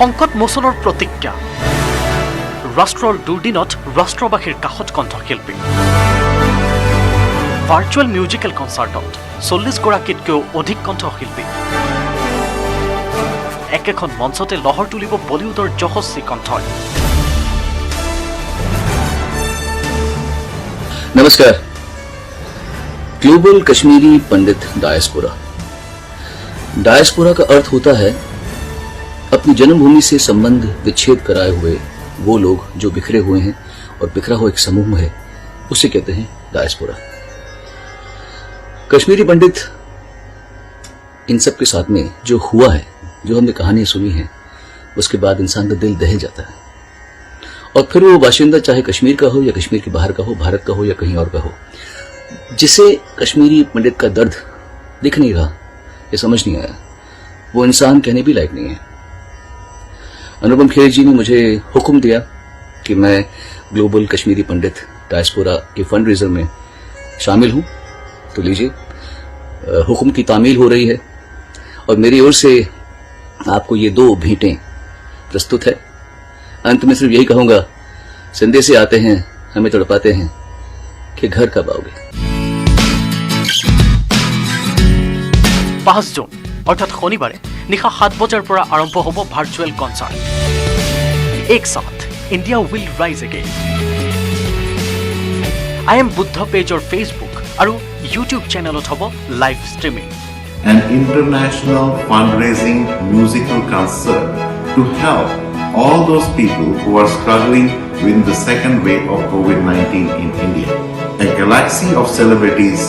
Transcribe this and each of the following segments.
সংকট মোচনৰ প্ৰতিজ্ঞা ৰাষ্ট্ৰৰ দুৰ্দিনত ৰাষ্ট্ৰবাসীৰ কাষত কণ্ঠশিল্পী ভাৰ্চুৱেল মিউজিকেল কনচাৰ্টত 40 গৰাকীতকৈও অধিক কণ্ঠশিল্পী একেখন মঞ্চতে লহৰ তুলিব বলিউডৰ যশস্বী কণ্ঠই। नमस्कार। ग्लोबल कश्मीरी पंडित डायस्पोरा। डायस्पोरा का अर्थ होता है अपनी जन्मभूमि से संबंध विच्छेद कराए हुए वो लोग जो बिखरे हुए हैं और बिखरा हुआ एक समूह है, उसे कहते हैं डायस्पोरा। कश्मीरी पंडित इन सब के साथ में जो हुआ है, जो हमने कहानियां सुनी हैं, उसके बाद इंसान का दिल दहल जाता है और फिर वो बाशिंदा चाहे कश्मीर का हो या कश्मीर के बाहर का हो, भारत का हो या कहीं और का हो, जिसे कश्मीरी पंडित का दर्द दिख नहीं रहा या समझ नहीं आया, वो इंसान कहने भी लायक नहीं है। अनुपम खेर जी ने मुझे हुक्म दिया कि मैं ग्लोबल कश्मीरी पंडित डायस्पोरा के फंड रेजर में शामिल हूं, तो लीजिए हुक्म की तामील हो रही है और मेरी ओर से आपको ये 2 भेंटें प्रस्तुत है। अंत में सिर्फ यही कहूंगा, संदेशे आते हैं हमें तड़पाते हैं कि घर कब आओगे। 5 জুন অৰ্থাৎ শনিবাৰে নিশা 7 বজাৰ পৰা আৰম্ভ হ'ব virtual concert Ek Saath India will rise again. I am Buddha পেজৰ ফেচবুক আৰু ইউটিউব চেনেলত হ'ব live streaming. An international fundraising musical concert to help all those people who are struggling with the second wave of COVID-19 in India. A galaxy of celebrities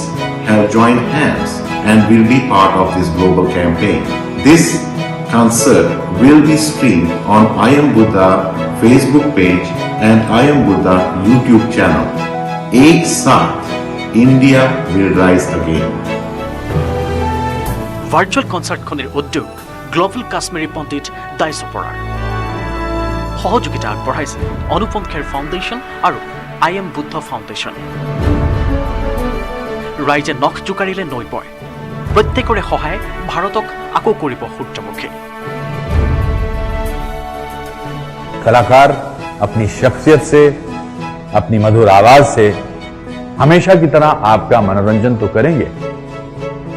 have joined hands and will be part of this global campaign. This concert will be streamed on I Am Buddha Facebook page and I Am Buddha YouTube channel. Ek Saath, India will rise again. Virtual কনচাৰ্টখনৰ উদ্যোগ global Kashmiri পণ্ডিত ডায়স্পোৰাৰ। সহযোগিতা আগবঢ়াইছে অনুপম খেৰ foundation আৰু আই am Buddha foundation. ৰাইজে নখ জোকাৰিলে নৈ বয়, প্ৰত্যেকৰে সহায়ে ভাৰতক আকৌ কৰিব সূৰ্যমুখী। कलाकार अपनी शख्सियत से, अपनी मधुर आवाज से हमेशा की तरह आपका मनोरंजन तो करेंगे,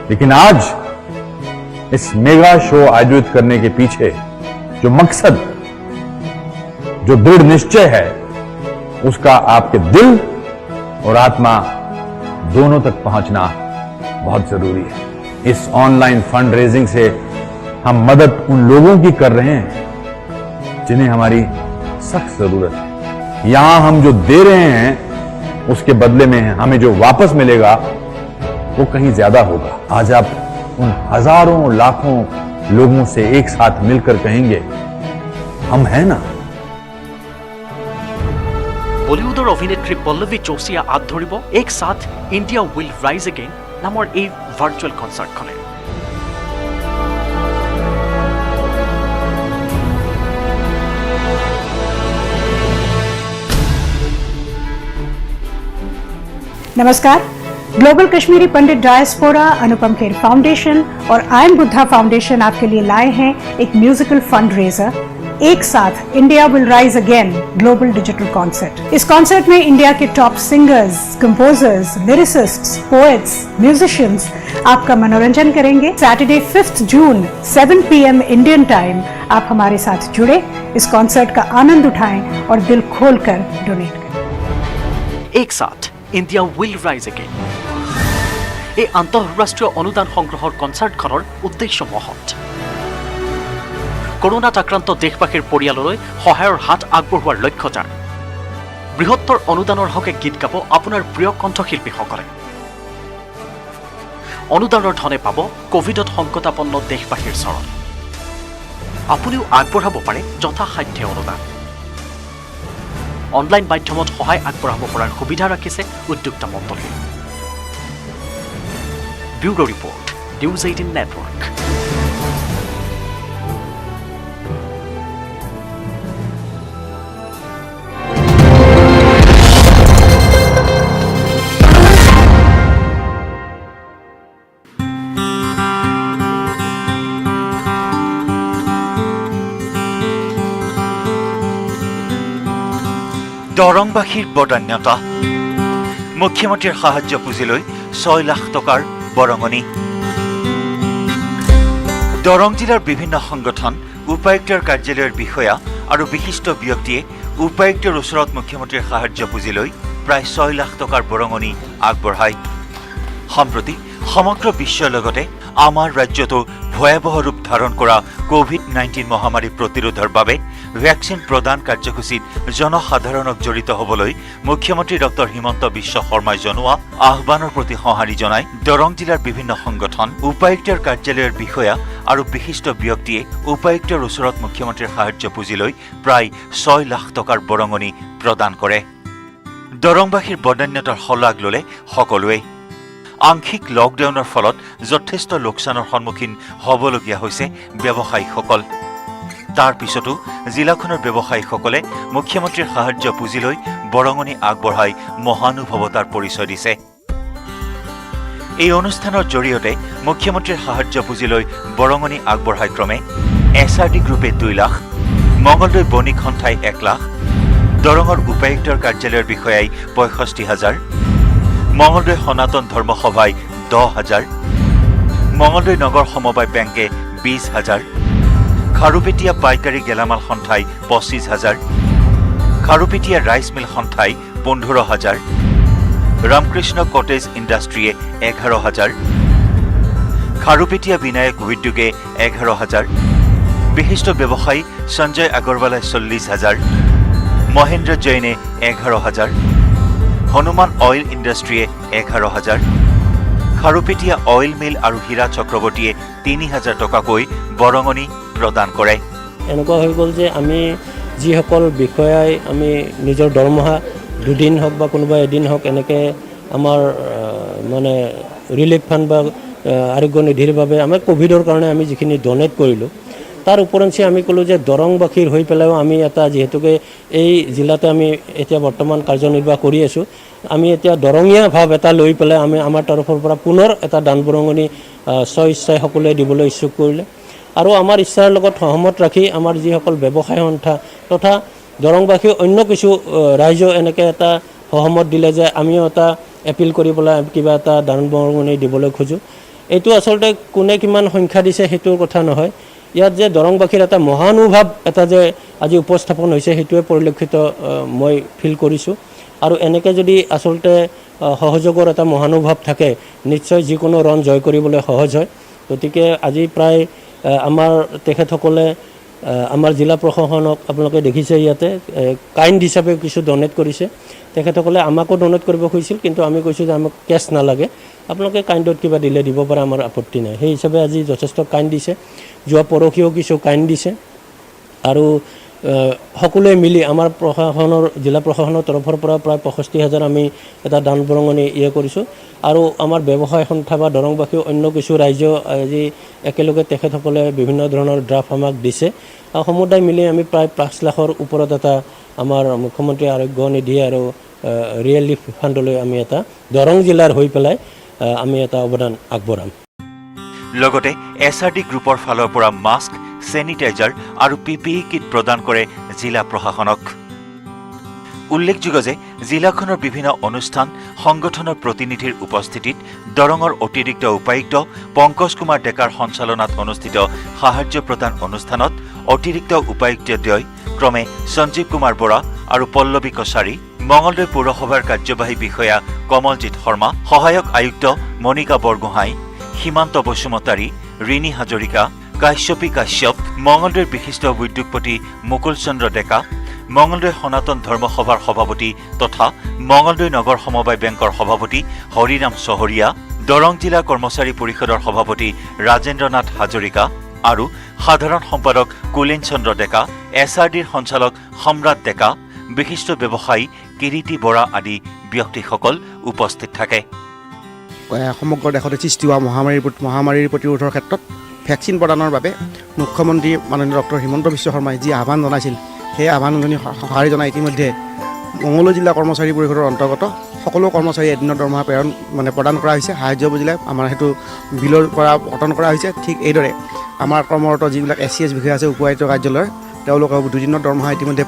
लेकिन आज इस मेगा शो आयोजित करने के पीछे जो मकसद, जो दृढ़ निश्चय है, उसका आपके दिल और आत्मा दोनों तक पहुंचना बहुत जरूरी है। इस ऑनलाइन फंड रेजिंग से हम मदद उन लोगों की कर रहे हैं जिन्हें हमारी सख्त जरूरत है। यहां हम जो दे रहे हैं उसके बदले में हमें जो वापस मिलेगा वो कहीं ज्यादा होगा। आज आप उन हजारों लाखों लोगों से एक साथ मिलकर कहेंगे, हम हैं ना। বলিউডৰ অভিনেত্ৰী পল্লৱী যোশীয়ে আঁত ধৰিব এক Saath India will rise again নামৰ এই ভাৰ্চুৱেল কনচাৰ্টখনে। नमस्कार। ग्लोबल कश्मीरी पंडित डायस्पोरा, अनुपम खेर फाउंडेशन और आई एम बुद्धा फाउंडेशन आपके लिए लाए हैं एक musical fund raiser Ek Saath India will rise again global digital concert. इस कॉन्सर्ट में इंडिया के top singers, composers, lyricists, poets, musicians आपका मनोरंजन करेंगे। Saturday 5 June 7 PM Indian time आप हमारे साथ जुड़े, इस कॉन्सर्ट का आनंद उठाएं और दिल खोलकर डोनेट करें। एक साथ ইণ্ডিয়া উইল ৰাইজ এগেইন এই আন্তঃৰাষ্ট্ৰীয় অনুদান সংগ্ৰহৰ কনচাৰ্টখনৰ উদ্দেশ্য মহৎ। কৰোনাত আক্ৰান্ত দেশবাসীৰ পৰিয়াললৈ সহায়ৰ হাত আগবঢ়োৱাৰ লক্ষ্য যাৰ। বৃহত্তৰ অনুদানৰ হকে গীত গাব আপোনাৰ প্ৰিয় কণ্ঠশিল্পীসকলে। অনুদানৰ ধনে পাব কোভিডত সংকটাপন্ন দেশবাসীৰ চৰণ। আপুনিও আগবঢ়াব পাৰে যথাসাধ্য অনুদান। অনলাইন মাধ্যমত সহায় আগবঢ়াব পৰাৰ সুবিধা ৰাখিছে উদ্যোক্তা মণ্ডলীয়ে। Bureau report, news 18 network. দৰংবাসীৰ বদান্যতা মুখ্যমন্ত্ৰীৰ সাহায্য পুঁজিলৈ 6 লাখ টকাৰ বৰঙণি দৰং জিলাৰ বিভিন্ন সংগঠন উপায়ুক্তৰ কাৰ্যালয়ৰ বিষয়া আৰু বিশিষ্ট ব্যক্তিয়ে উপায়ুক্তৰ ওচৰত মুখ্যমন্ত্ৰীৰ সাহায্য পুঁজিলৈ প্ৰায় 6 লাখ টকাৰ বৰঙণি আগবঢ়ায় সম্প্ৰতি সমগ্ৰ বিশ্বৰ লগতে আমাৰ ৰাজ্যতো ভয়াৱহ ৰূপ ধাৰণ কৰা কোভিড-19 মহামাৰী প্ৰতিৰোধৰ বাবে ভেকচিন প্ৰদান কাৰ্যসূচীত জনসাধাৰণক জড়িত হ'বলৈ মুখ্যমন্ত্ৰী ডক্টৰ হিমন্ত বিশ্ব শৰ্মাই জনোৱা আহ্বানৰ প্ৰতি সঁহাৰি জনাই দৰং জিলাৰ বিভিন্ন সংগঠন উপায়ুক্তৰ কাৰ্যালয়ৰ বিষয়া আৰু বিশিষ্ট ব্যক্তিয়ে উপায়ুক্তৰ ওচৰত মুখ্যমন্ত্ৰীৰ সাহায্য পুঁজিলৈ প্ৰায় 6 লাখ টকাৰ বৰঙণি প্ৰদান কৰে দৰংবাসীৰ বদান্যতাৰ শলাগ ল'লে সকলোৱে আংশিক লকডাউনৰ ফলত যথেষ্ট লোকচানৰ সন্মুখীন হ'বলগীয়া হৈছে ব্যৱসায়ীসকল তাৰ পিছতো জিলাখনৰ ব্যৱসায়ীসকলে মুখ্যমন্ত্ৰীৰ সাহায্য পুঁজিলৈ বৰঙণি আগবঢ়াই মহানুভৱতাৰ পৰিচয় দিছে এই অনুষ্ঠানৰ জৰিয়তে মুখ্যমন্ত্ৰীৰ সাহায্য পুঁজিলৈ বৰঙণি আগবঢ়াই ক্ৰমে এছআৰডি গ্ৰুপে 2 লাখ মঙলদৈ বণিক সন্থাই 1 লাখ দৰঙৰ উপায়ুক্তৰ কাৰ্যালয়ৰ বিষয়াই 65,000 মঙলদৈ সনাতন ধৰ্ম সভাই 10,000 মঙলদৈ নগৰ সমবায় বেংকে 20,000 খাৰুপেটীয়া পাইকাৰী গেলামাল সন্থাই 25,000 খাৰুপেটীয়া ৰাইচ মিল সন্থাই 15,000 ৰামকৃষ্ণ কটেজ ইণ্ডাষ্ট্ৰীয়ে 11,000 খাৰুপেটীয়া বিনায়ক উদ্যোগে 11,000 বিশিষ্ট ব্যৱসায়ী সঞ্জয় আগৰৱালাই 40,000 মহেন্দ্ৰ জৈনে 11,000 হনুমান অইল ইণ্ডাষ্ট্ৰীয়ে 11,000 খাৰুপেটীয়া অইল মিল আৰু হীৰা চক্ৰৱৰ্তীয়ে 3,000 টকাকৈ বৰঙণি প্ৰদান কৰে এনেকুৱা হৈ গ'ল যে আমি যিসকল বিষয়াই আমি নিজৰ দৰমহা দুদিন হওক বা কোনোবা এদিন হওক এনেকৈ আমাৰ মানে ৰিলিফ ফাণ্ড বা আৰোগ্য নিধিৰ বাবে আমাৰ কোভিডৰ কাৰণে আমি যিখিনি ডনেট কৰিলোঁ তাৰ উপৰঞ্চি আমি ক'লোঁ যে দৰংবাসীৰ হৈ পেলাইও আমি এটা যিহেতুকে এই জিলাতে আমি এতিয়া বৰ্তমান কাৰ্যনিৰ্বাহ কৰি আছোঁ আমি এতিয়া দৰঙীয়া ভাৱ এটা লৈ পেলাই আমি আমাৰ তৰফৰ পৰা পুনৰ এটা দান বৰঙণি স্বইচ্ছাই সকলোৱে দিবলৈ ইচ্ছুক কৰিলে আৰু আমাৰ ইচ্ছাৰ লগত সহমত ৰাখি আমাৰ যিসকল ব্যৱসায় সন্থা তথা দৰংবাসী অন্য কিছু ৰাইজেও এনেকৈ এটা সহমত দিলে যে আমিও এটা এপিল কৰি পেলাই কিবা এটা দান বৰঙণি দিবলৈ খোজোঁ এইটো আচলতে কোনে কিমান সংখ্যা দিছে সেইটোৰ কথা নহয় ইয়াত যে দৰংবাসীৰ এটা মহানুভাৱ এটা যে আজি উপস্থাপন হৈছে সেইটোৱে পৰিলক্ষিত মই ফিল কৰিছোঁ আৰু এনেকৈ যদি আচলতে সহযোগৰ এটা মহানুভাৱ থাকে নিশ্চয় যিকোনো ৰণ জয় কৰিবলৈ সহজ হয় গতিকে আজি প্ৰায় আমাৰ তেখেতসকলে আমাৰ জিলা প্ৰশাসনক আপোনালোকে দেখিছে ইয়াতে কাইণ্ড হিচাপে কিছু ডনেট কৰিছে তেখেতসকলে আমাকো ডনেট কৰিব খুজিছিল কিন্তু আমি কৈছোঁ যে আমাক কেছ নালাগে আপোনালোকে কাইণ্ডত কিবা দিলে দিব পাৰে আমাৰ আপত্তি নাই সেই হিচাপে আজি যথেষ্ট কাইণ্ড দিছে যোৱা পৰহিও কিছু কাইণ্ড দিছে আৰু সকলোৱে মিলি আমাৰ প্ৰশাসনৰ জিলা প্ৰশাসনৰ তৰফৰ পৰা প্ৰায় 65,000 আমি এটা দান বৰঙণি কৰিছোঁ আৰু আমাৰ ব্যৱসায় সন্থা বা দৰংবাসী অন্য কিছু ৰাইজেও আজি একেলগে তেখেতসকলে বিভিন্ন ধৰণৰ ড্ৰাফ্ট আমাক দিছে আৰু সমুদায় মিলি আমি প্ৰায় 5 লাখৰ ওপৰত এটা আমাৰ মুখ্যমন্ত্ৰী আৰোগ্য নিধি আৰু ৰিলিফ ফাণ্ডলৈ আমি এটা দৰং জিলাৰ হৈ পেলাই আমি এটা অৱদান আগবঢ়াম লগতে এছআৰডি গ্ৰুপৰ ফালৰ পৰা মাস্ক চেনিটাইজাৰ আৰু পিপিই কিট প্ৰদান কৰে জিলা প্ৰশাসনক উল্লেখযোগ্য যে জিলাখনৰ বিভিন্ন অনুষ্ঠান সংগঠনৰ প্ৰতিনিধিৰ উপস্থিতিত দৰঙৰ অতিৰিক্ত উপায়ুক্ত পংকজ কুমাৰ ডেকাৰ সঞ্চালনাত অনুষ্ঠিত সাহায্য প্ৰদান অনুষ্ঠানত অতিৰিক্ত উপায়ুক্তদ্বয় ক্ৰমে সঞ্জীৱ কুমাৰ বৰা আৰু পল্লৱী কছাৰী মঙলদৈ পৌৰসভাৰ কাৰ্যবাহী বিষয়া কমলজিৎ শৰ্মা সহায়ক আয়ুক্ত মণিকা বৰগোহাঁই সীমান্ত বসুমতাৰী ৰিণী হাজৰিকা কাশ্যপী কাশ্যপ মঙলদৈৰ বিশিষ্ট উদ্যোগপতি মুকুল চন্দ্ৰ ডেকা মঙলদৈ সনাতন ধৰ্ম সভাৰ সভাপতি তথা মঙলদৈ নগৰ সমবায় বেংকৰ সভাপতি হৰিৰাম চহৰীয়া দৰং জিলা কৰ্মচাৰী পৰিষদৰ সভাপতি ৰাজেন্দ্ৰ নাথ হাজৰিকা আৰু সাধাৰণ সম্পাদক কুলেন চন্দ্ৰ ডেকা এছআৰডিৰ সঞ্চালক সম্ৰাট ডেকা বিশিষ্ট ব্যৱসায়ী কিৰিটি বৰা আদি ব্যক্তিসকল উপস্থিত থাকে সমগ্ৰ দেশতে সৃষ্টি হোৱা মহামাৰীৰ প্ৰতিৰোধৰ ক্ষেত্ৰত ভেকচিন প্ৰদানৰ বাবে মুখ্যমন্ত্ৰী মাননীয় ডক্টৰ হিমন্ত বিশ্ব শৰ্মাই যি আহ্বান জনাইছিল সেই আহ্বানজনী সঁহাৰি জনাই ইতিমধ্যে মঙলদৈ জিলা কৰ্মচাৰী পৰিষদৰ অন্তৰ্গত সকলো কৰ্মচাৰী এদিনৰ দৰমহা প্ৰদান কৰা হৈছে সাহায্য বুজিলে আমাৰ সেইটো বিলৰ পৰা কটন কৰা হৈছে ঠিক এইদৰে আমাৰ কৰ্মৰত যিবিলাক SCS বিষয়া আছে উপায়ুক্ত কাৰ্যালয়ৰ তেওঁলোকে 2 দিনৰ দৰমহা ইতিমধ্যে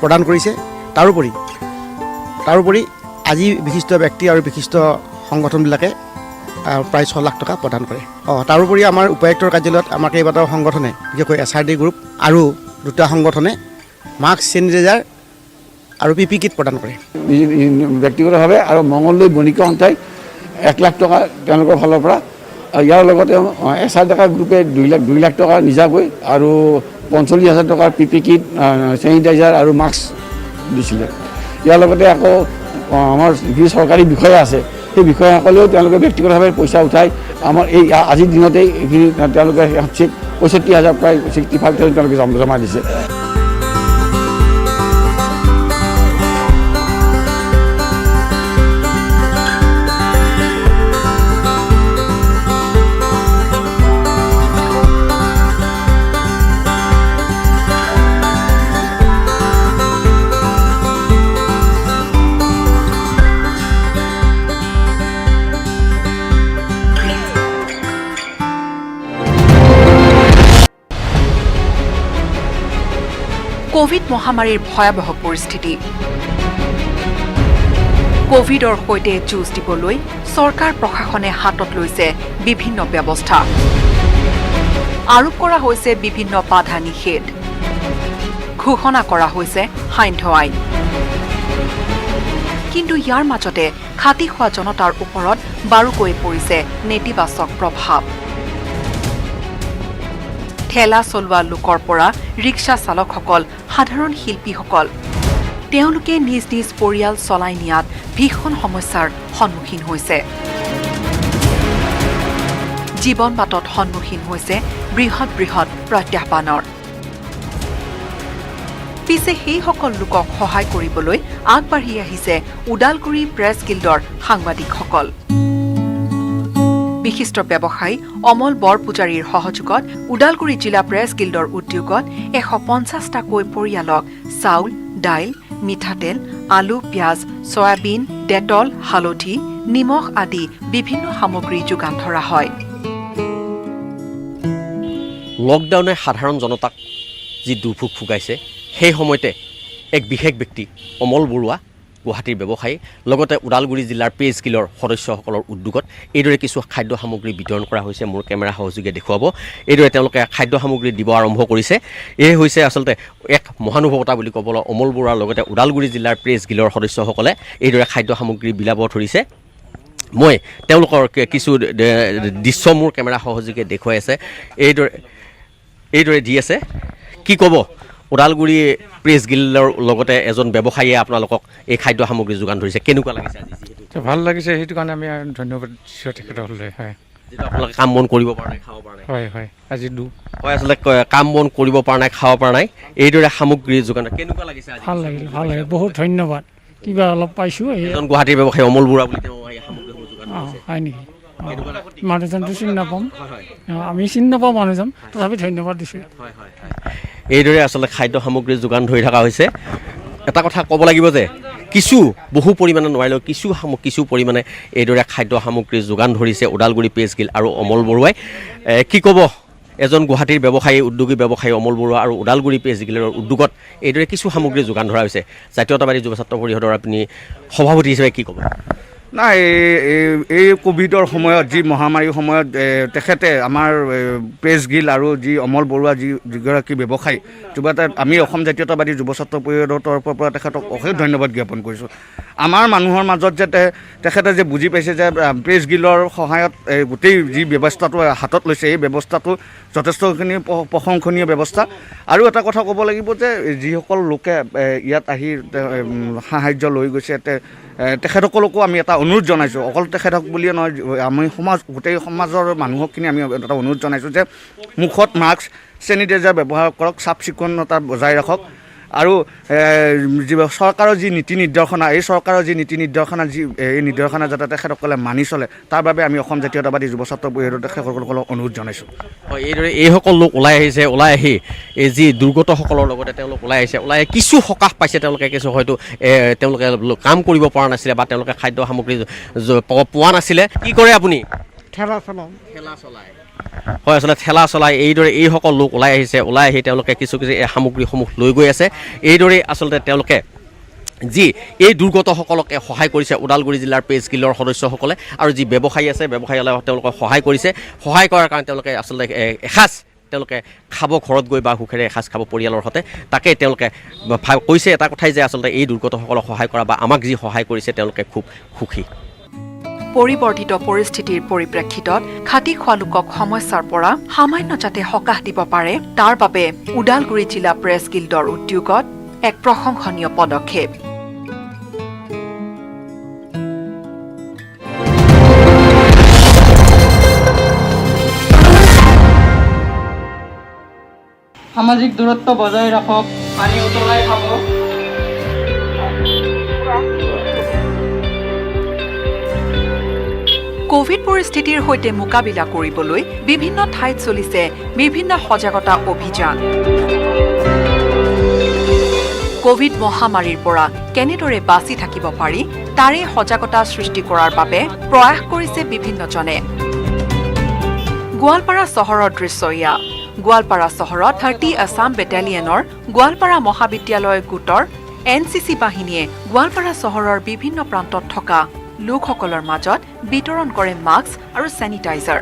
প্ৰদান কৰিছে তাৰোপৰি আজি বিশিষ্ট ব্যক্তি আৰু বিশিষ্ট সংগঠনবিলাকে প্ৰায় 6 লাখ টকা প্ৰদান কৰে। তাৰোপৰি আমাৰ উপায়ুক্তৰ কাৰ্যালয়ত আমাৰ কেইবাটাও সংগঠনে বিশেষকৈ SRD গ্ৰুপ আৰু 2টা সংগঠনে মাস্ক, চেনিটাইজাৰ আৰু PP কিট প্ৰদান কৰে। ব্যক্তিগতভাৱে আৰু মঙলদৈ বণিক সন্থাই 1 লাখ টকা তেওঁলোকৰ ফালৰ পৰা, ইয়াৰ লগতে SR ডেকা গ্ৰুপে 2 লাখ টকা নিজাকৈ আৰু 45,000 টকাৰ PP কিট, চেনিটাইজাৰ আৰু মাস্ক দিছিলে। ইয়াৰ লগতে আকৌ আমাৰ যি চৰকাৰী বিষয়া আছে সেই বিষয়াসকলেও তেওঁলোকে ব্যক্তিগতভাৱে পইচা উঠাই আমাৰ এই আজিৰ দিনতেই এইখিনি তেওঁলোকে 65,000 প্ৰায় 65,000 তেওঁলোকে জমা দিছে। কোভিড মহামাৰীৰ ভয়াৱহ পৰিস্থিতি। কোভিডৰ সৈতে যুঁজ দিবলৈ চৰকাৰ প্ৰশাসনে হাতত লৈছে বিভিন্ন ব্যৱস্থা। আৰোপ কৰা হৈছে বিভিন্ন বাধা নিষেধ। ঘোষণা কৰা হৈছে সান্ধ্য আইন। কিন্তু ইয়াৰ মাজতে খাটি খোৱা জনতাৰ ওপৰত বাৰুকৈ পৰিছে নেতিবাচক প্ৰভাৱ। ঠেলা চলোৱা লোকৰ পৰা ৰিক্সা চালকসকল, সাধাৰণ শিল্পীসকল, তেওঁলোকে নিজ নিজ পৰিয়াল চলাই নিয়াত ভীষণ সমস্যাৰ সন্মুখীন হৈছে। জীৱন বাটত সন্মুখীন হৈছে বৃহৎ বৃহৎ প্ৰত্যাহ্বানৰ। পিছে সেইসকল লোকক সহায় কৰিবলৈ আগবাঢ়ি আহিছে ওদালগুৰি প্ৰেছ গিল্ডৰ সাংবাদিকসকল। বিশিষ্ট ব্যৱসায়ী অমল বৰপূজাৰীৰ সহযোগত ওদালগুৰি জিলা প্ৰেছ গিল্ডৰ উদ্যোগত 150টাকৈ পৰিয়ালক চাউল, দাইল, মিঠাতেল, আলু, পিঁয়াজ, চয়াবিন, ডেটল, হালধি, নিমখ আদি বিভিন্ন সামগ্ৰী যোগান ধৰা হয়। লকডাউনে সাধাৰণ জনতাক যি দুৰ্ভোগ ভোগাইছে, সেই সময়তে এক বিশেষ ব্যক্তি অমল বৰুৱা, গুৱাহাটীৰ ব্যৱসায়ী, লগতে ওদালগুৰি জিলাৰ প্ৰেছ গিল্ডৰ সদস্যসকলৰ উদ্যোগত এইদৰে কিছু খাদ্য সামগ্ৰী বিতৰণ কৰা হৈছে। মোৰ কেমেৰা সহযোগে দেখুৱাব। এইদৰে তেওঁলোকে খাদ্য সামগ্ৰী দিব আৰম্ভ কৰিছে। এয়ে হৈছে আচলতে এক মহানুভৱতা বুলি ক'বলৈ অমল বৰুৱাৰ লগতে ওদালগুৰি জিলাৰ প্ৰেছ গিল্ডৰ সদস্যসকলে এইদৰে খাদ্য সামগ্ৰী বিলাব ধৰিছে। মই তেওঁলোকৰ কিছু দৃশ্য মোৰ কেমেৰা সহযোগে দেখুৱাই আছে। এইদৰে দি আছে। কি ক'ব ওদালগুৰি প্ৰেছ গিল্ডৰ লগতে এজন ব্যৱসায়ীয়ে আপোনালোকক এই খাদ্য সামগ্ৰী যোগান ধৰিছে, কেনেকুৱা লাগিছে আজি? ভাল লাগিছে, সেইটো কাৰণে আমি ধন্যবাদ দিছোঁ তেখেতসকলে। হয়, যিটো আপোনালোকে কাম বন কৰিব পৰা নাই, খাব পৰা নাই। হয় হয়, আজি হয়, আচলতে কাম বন কৰিব পৰা নাই, খাব পৰা নাই, এইদৰে সামগ্ৰী যোগান কেনেকুৱা লাগিছে আজি? ভাল লাগিল, ভাল লাগিল, বহুত ধন্যবাদ। কিবা অলপ পাইছোঁ। এজন গুৱাহাটীৰ ব্যৱসায়ী অমল বৰুৱা বুলি তেওঁ এই সামগ্ৰীসমূহ যোগান ধৰিছে। হয় নেকি? মানুহজনটো চিনি নাপাম, আমি চিনি নাপাওঁ মানুহজন, তথাপি ধন্যবাদ দিছোঁ। এইদৰে আচলতে খাদ্য সামগ্ৰী যোগান ধৰি থকা হৈছে। এটা কথা ক'ব লাগিব যে বহু পৰিমাণে নোৱাৰিলেও কিছু পৰিমাণে এইদৰে খাদ্য সামগ্ৰী যোগান ধৰিছে ওদালগুৰি প্ৰেছ গিল্ড আৰু অমল বৰুৱাই। কি ক'ব এজন গুৱাহাটীৰ ব্যৱসায়ী, উদ্যোগী ব্যৱসায়ী অমল বৰুৱা আৰু ওদালগুৰি প্ৰেছ গিল্ডৰ উদ্যোগত এইদৰে কিছু সামগ্ৰী যোগান ধৰা হৈছে। জাতীয়তাবাদী যুৱ ছাত্ৰ পৰিষদৰ আপুনি সভাপতি হিচাপে কি ক'ব? নাই, এই কোভিডৰ সময়ত, যি মহামাৰীৰ সময়ত তেখেতে আমাৰ প্ৰেছ গিল্ড আৰু যি অমল বৰুৱা যিগৰাকী ব্যৱসায়ী, আমি অসম জাতীয়তাবাদী যুৱ ছাত্ৰ পৰিষদৰ তৰফৰ পৰা তেখেতক অশেষ ধন্যবাদ জ্ঞাপন কৰিছোঁ। আমাৰ মানুহৰ মাজত যে তেখেতে যে বুজি পাইছে যে প্ৰেছ গিল্ডৰ সহায়ত গোটেই যি ব্যৱস্থাটো হাতত লৈছে, এই ব্যৱস্থাটো যথেষ্টখিনি প্ৰশংসনীয় ব্যৱস্থা। আৰু এটা কথা ক'ব লাগিব যে যিসকল লোকে ইয়াত আহি সাহাৰ্য লৈ গৈছে, তেখেতসকলকো আমি এটা অনুৰোধ জনাইছোঁ। অকল তেখেতক বুলিয়ে নহয়, আমি গোটেই সমাজৰ মানুহকখিনি আমি এটা অনুৰোধ জনাইছোঁ যে মুখত মাস্ক, চেনিটাইজাৰ ব্যৱহাৰ কৰক, চাফ চিকুণতা বজাই ৰাখক। আৰু চৰকাৰৰ যি নীতি নিৰ্দেশনা, এই চৰকাৰৰ যি নীতি নিৰ্দেশনা, এই নিৰ্দেশনা যাতে তেখেতসকলে মানি চলে, তাৰ বাবে আমি অসম জাতীয়তাবাদী যুৱ ছাত্ৰ পৰিষদৰ তেখেতসকলক অনুৰোধ জনাইছোঁ। হয়, এইদৰে এইসকল লোক ওলাই আহি এই যি দুৰ্গতসকলৰ লগতে তেওঁলোক ওলাই কিছু সকাহ পাইছে। তেওঁলোকে কিছু হয়তো তেওঁলোকে কাম কৰিব পৰা নাছিলে বা তেওঁলোকে খাদ্য সামগ্ৰী পোৱা নাছিলে। কি কৰে আপুনি? ঠেলা চলাওঁ। হয়, আচলতে ঠেলা চলাই এইদৰে এইসকল লোক ওলাই আহি তেওঁলোকে কিছু এই সামগ্ৰীসমূহ লৈ গৈ আছে। এইদৰে আচলতে তেওঁলোকে যি এই দুৰ্গতসকলক সহায় কৰিছে ওদালগুৰি জিলাৰ পেজ গিল্ডৰ সদস্যসকলে আৰু যি ব্যৱসায়ী আছে ব্যৱসায়ীসকলে তেওঁলোকক সহায় কৰিছে সহায় কৰাৰ কাৰণে তেওঁলোকে আচলতে এসাঁজ তেওঁলোকে খাব ঘৰত গৈ বা সুখেৰে এসাঁজ খাব পৰিয়ালৰ সৈতে তাকে তেওঁলোকে কৈছে এটা কথাই যে আচলতে এই দুৰ্গতসকলক সহায় কৰা বা আমাক যি সহায় কৰিছে তেওঁলোকে খুব সুখী পৰিৱৰ্তিত পৰিস্থিতিৰ পৰিপ্ৰেক্ষিতত খাটি খোৱা লোকক সমস্যাৰ পৰা সামান্য যাতে সকাহ দিব পাৰে তাৰ বাবে ওদালগুৰি জিলা প্ৰেছ গিল্ডৰ উদ্যোগত এক প্ৰশংসনীয় পদক্ষেপ সামাজিক দূৰত্ব বজাই ৰাখক পানী উতলাই খাব কোভিড পৰিস্থিতিৰ সৈতে মোকাবিলা কৰিবলৈ বিভিন্ন ঠাইত চলিছে বিভিন্ন সজাগতা অভিযান কোভিড মহামাৰীৰ পৰা কেনেদৰে বাচি থাকিব পাৰি তাৰে সজাগতা সৃষ্টি কৰাৰ বাবে প্ৰয়াস কৰিছে বিভিন্নজনে গোৱালপাৰা চহৰৰ দৃশ্য এয়া গোৱালপাৰা চহৰত 30 আছাম বেটেলিয়নৰ গোৱালপাৰা মহাবিদ্যালয় গোটৰ NCC বাহিনীয়ে গোৱালপাৰা চহৰৰ বিভিন্ন প্ৰান্তত থকা লোকসকলৰ মাজত বিতৰণ কৰে মাস্ক আৰু চেনিটাইজাৰ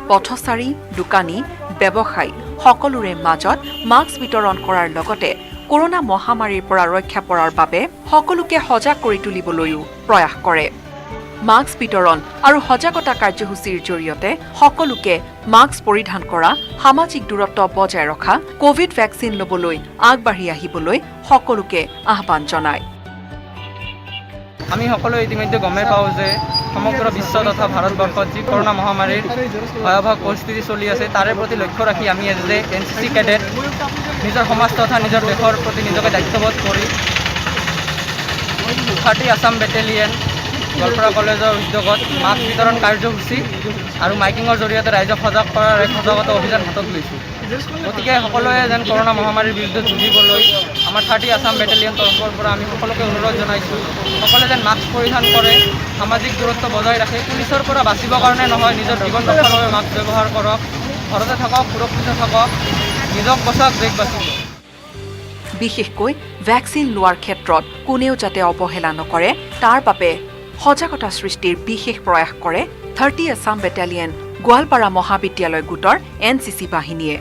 পথচাৰী দোকানী ব্যৱসায়ী সকলোৰে মাজত মাস্ক বিতৰণ কৰাৰ লগতে কৰোনা মহামাৰীৰ পৰা ৰক্ষা পৰাৰ বাবে সকলোকে সজাগ কৰি তুলিবলৈও প্ৰয়াস কৰে মাস্ক বিতৰণ আৰু সজাগতা কাৰ্যসূচীৰ জৰিয়তে সকলোকে মাস্ক পৰিধান কৰা সামাজিক দূৰত্ব বজাই ৰখা কোভিড ভেকচিন ল'বলৈ আগবাঢ়ি আহিবলৈ সকলোকে আহ্বান জনায় আমি সকলোৱে ইতিমধ্যে গমেই পাওঁ যে সমগ্ৰ বিশ্ব তথা ভাৰতবৰ্ষত যি কৰোনা মহামাৰীৰ ভয়াৱহ পৰিস্থিতি চলি আছে তাৰে প্ৰতি লক্ষ্য ৰাখি আমি যে NCC কেডেট নিজৰ সমাজ তথা নিজৰ দেশৰ প্ৰতি নিজকে দায়িত্ববোধ কৰি 30 আছাম বেটেলিয়ন গোৱালপাৰা কলেজৰ উদ্যোগত মাস্ক বিতৰণ কাৰ্যসূচী আৰু মাইকিঙৰ জৰিয়তে ৰাইজক সজাগ কৰাৰ এক সজাগতা অভিযান হাতত লৈছোঁ গতিকে সকলোৱে যেন কৰোনা মহামাৰীৰ বিৰুদ্ধে যুঁজিবলৈ আমাৰ 30 আছাম বেটেলিয়ন তৰফৰ পৰা আমি সকলোকে অনুৰোধ জনাইছোঁ সকলোৱে যেন মাস্ক পৰিধান কৰে সামাজিক দূৰত্ব বজাই ৰাখে পুলিচৰ পৰা বাচিবৰ কাৰণে নহয় নিজৰ জীৱন ৰক্ষাৰ বাবে মাস্ক ব্যৱহাৰ কৰক ঘৰতে থাকক সুৰক্ষিত থাকক নিজক বচাওক দেশ বাচিব বিশেষকৈ ভেকচিন লোৱাৰ ক্ষেত্ৰত কোনেও যাতে অৱহেলা নকৰে তাৰ বাবে সজাগতা সৃষ্টিৰ বিশেষ প্ৰয়াস কৰে 30 আছাম বেটেলিয়ন গোৱালপাৰা মহাবিদ্যালয় গোটৰ NCC বাহিনীয়ে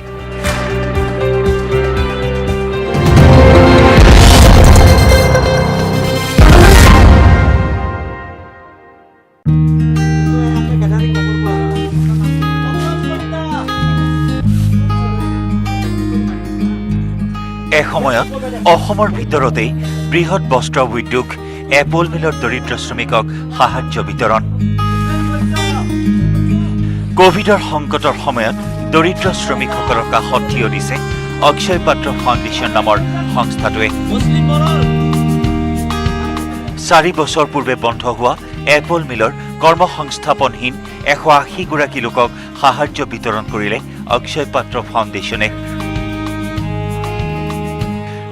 এসময়ত অসমৰ ভিতৰতেই বৃহৎ বস্ত্ৰ উদ্যোগ এপল মিলৰ দৰিদ্ৰ শ্ৰমিকক সাহায্য বিতৰণ কোভিডৰ সংকটৰ সময়ত দৰিদ্ৰ শ্ৰমিকসকলৰ কাষত থিয় দিছে অক্ষয় পাত্ৰ ফাউণ্ডেশ্যন নামৰ সংস্থাটোৱে 4 বছৰ পূৰ্বে বন্ধ হোৱা এপল মিলৰ কৰ্মসংস্থাপনহীন 180 গৰাকী লোকক সাহায্য বিতৰণ কৰিলে অক্ষয় পাত্ৰ ফাউণ্ডেশ্যনে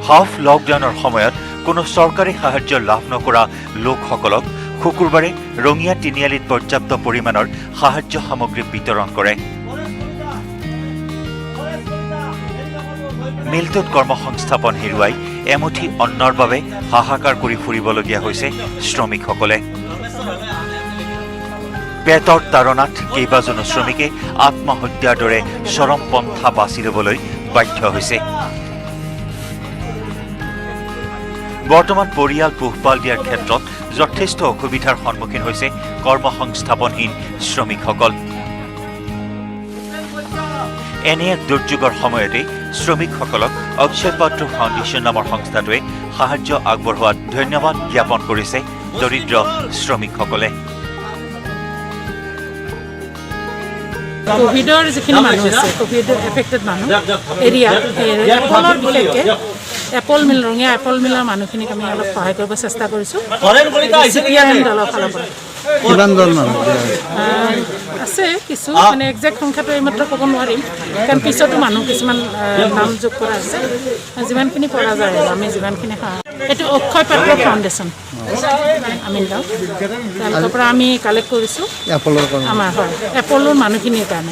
হাফ লকডাউনৰ সময়ত কোনো চৰকাৰী সাহায্য লাভ নকৰা লোকসকলক শুকুৰবাৰে ৰঙিয়া তিনিআলিত পৰ্যাপ্ত পৰিমাণৰ সাহায্য সামগ্ৰী বিতৰণ কৰে মিলটোত কৰ্মসংস্থাপন হেৰুৱাই এমুঠি অন্নৰ বাবে হাহাকাৰ কৰি ফুৰিবলগীয়া হৈছে শ্ৰমিকসকলে পেটৰ তাৰণাত কেইবাজনো শ্ৰমিকে আত্মহত্যাৰ দৰে চৰম পন্থা বাছি ল'বলৈ বাধ্য হৈছে বৰ্তমান পৰিয়াল পোহপাল দিয়াৰ ক্ষেত্ৰত যথেষ্ট অসুবিধাৰ সন্মুখীন হৈছে কৰ্মসংস্থাপনহীন শ্ৰমিকসকল এনে এক দুৰ্যোগৰ সময়তে শ্ৰমিকসকলক অক্ষয় পাত্ৰ ফাউণ্ডেশ্যন নামৰ সংস্থাটোৱে সাহায্য আগবঢ়োৱাত ধন্যবাদ জ্ঞাপন কৰিছে দৰিদ্ৰ শ্ৰমিকসকলে কোভিডৰ যিখিনি মানুহ আছে কোভিড এফেক্টেড মানুহ এৰিয়াত এপলৰ বিশেষকৈ এপল মিল ৰঙীয়া এপল মিলৰ মানুহখিনিক আমি অলপ সহায় কৰিব চেষ্টা কৰিছোঁ CPIM দলৰ ফালৰ পৰা কিমান জন মানুহ আছে কিছু মানে একজেক্ট সংখ্যাটো এইমাত্ৰ ক'ব নোৱাৰিম কাৰণ পিছতো মানুহ কিছুমান নাম যোগ কৰা আছে যিমানখিনি পৰা যায় আমি যিমানখিনি এইটো অক্ষয় পাত্ৰ ফাউণ্ডেশ্যন আমিনগাঁও তেওঁলোকৰ পৰা আমি কালেক্ট কৰিছোঁ আমাৰ হয় এপলৰ মানুহখিনিৰ কাৰণে